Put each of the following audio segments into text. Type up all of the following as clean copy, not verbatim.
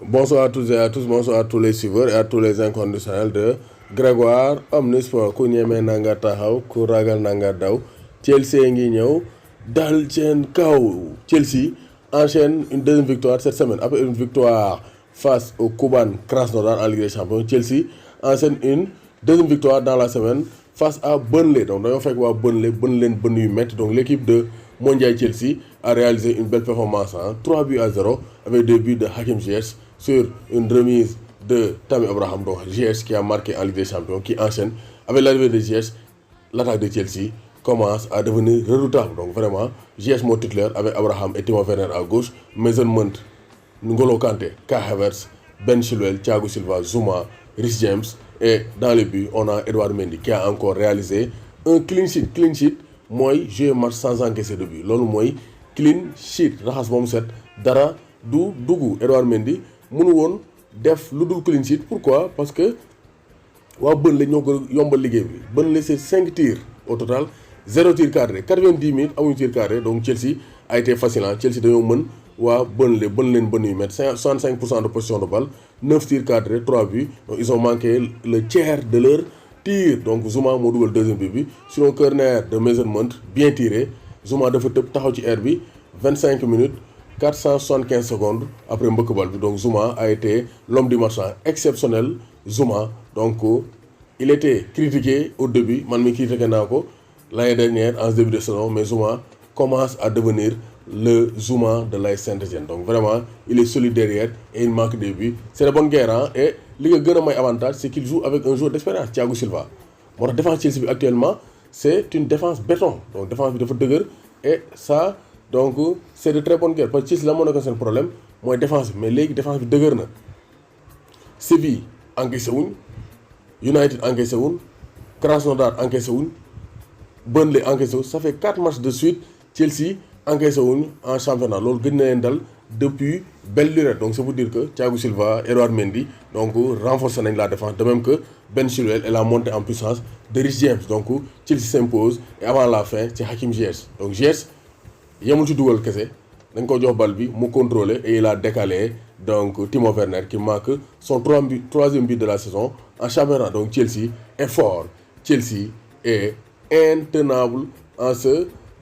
Bonsoir à tous et à tous, bonsoir à tous les suiveurs et à tous les inconditionnels de Grégoire Omnisport ku ñeme na nga taxaw ku ragal na nga daw Chelsea ngi ñëw dal seen kaw. Chelsea enchaîne une deuxième victoire cette semaine après une victoire face au Kuban Krasnodar en Ligue des Champions. Chelsea enchaîne une deuxième victoire dans la semaine face à Burnley. Donc dañoo fekk waa Burnley bën yu métti. Donc l'équipe de Mondial Chelsea a réalisé une belle performance, 3-0 avec 2 buts de Hakim Ziyech sur une remise de Tammy Abraham, donc Ziyech qui a marqué en Ligue des Champions, qui enchaîne. Avec l'arrivée de Ziyech, l'attaque de Chelsea commence à devenir redoutable. Donc vraiment, Ziyech mon titulaire avec Abraham et Timo Werner à gauche, Mason Mount, N'Golo Kanté, Kai Havertz, Ben Chilwell, Thiago Silva, Zouma, Reece James, et dans les buts, on a Edouard Mendy qui a encore réalisé un clean sheet. Clean sheet, mooy jouer match sans encaisser de but. Loolu mooy clean sheet, raxas ba mu set dara du dugg. Edouard Mendy mënu woon def lu dul clean sheet. Pourquoi? Parce que waa Burnley ñoo ko yombal liggéey bi. Burnley c'est 5 tirs au total, 0 tir cadré. 90 minutes amuñu tir cadré, donc Chelsea a été fascinant. Chelsea dañoo mën waa Burnley leen yu mettre 65% de possession de balle, 9 tirs cadrés, 3 buts. Donc ils ont manqué le tiers de leur tir. Donc Zouma moo dugal deuxième but bi sur un corner de Mason Mount bien tiré. Zouma dafa tëb taxaw ci air bi 25 minutes 475 secondes après mbëkk bal bi. Donc Zouma a été l'homme du match, exceptionnel. Zouma, donc il était critiqué au début, man mi critiqué naa ko l'année dernière en début de saison, mais Zouma commence à devenir le Zouma de l'AS Saint-Étienne. Donc vraiment il est solide derrière et il marque des buts. C'est de bonne guerre, et li nga gën a may avantage c'est qu'il joue avec un joueur d'expérience, Thiago Silva. Moo tax défense Chelsea bi actuellement c'est une défense béton. Donc défense bi dafa dëgër, et ça donc c'est de très bonne guerre. Parce que Chelsea la moo nekkoon seen problème mooy défense bi, mais léegi défense bi dëgër na. Séville encaissé wuñ, United encaissé wuñ, Krasnodar encaissé wuñ, Burnley encaissé wuñ. Ça fait 4 matchs de suite Chelsea encaissé wuñ en championnat. Loolu gën na leen dal depuis belle lurette. Donc ça veut dire que Thiago Silva, Edouard Mendy donc renforcé nañ la défense, de même que Ben Chilwell et la montée en puissance de Reece James. Donc Chelsea s'impose, et avant la fin c'est Hakim Ziyech. Donc Ziyech yemul ci dugal kese, dañ ko jox bal bi mu contrôler et il a décalé donc Timo Werner qui marque son troisième but de la saison en championnat. Donc Chelsea est fort, Chelsea est intenable en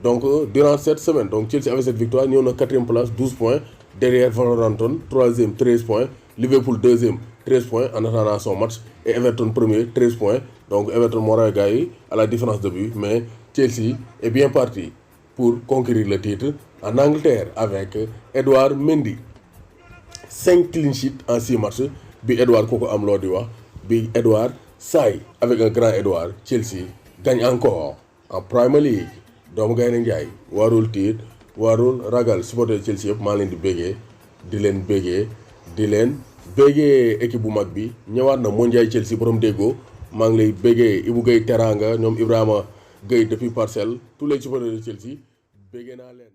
donc durant cette semaine. Donc Chelsea avec cette victoire ñëw na 4e place 12 points, derrière Wolverhampton 3e 13 points, Liverpool 2e 13 points en attendant son match, et Everton premier 13 points. Donc Everton moo raw gars yi à la différence de but, mais Chelsea est bien parti pour conquérir le titre en Angleterre avec Edouard Mendy. 5 clean sheets en 6 matchs bi Edouard kooku am loo di wax bi Edouard saay avec un grand Edouard. Chelsea gagne encore en Premier League. doomu Gaynde Njaay warul tiit warul ragal. supporter Chelsea yëpp maa leen di béggee équipe bu mag bi ñëwaat na Mondial Chelsea borom déggoo. maa ngi lay béggee Ibou Gueye Teranga, ñoom Ibrahima Gueye depuis Parcelles, tous les supporters de Chelsea béggee naa leen.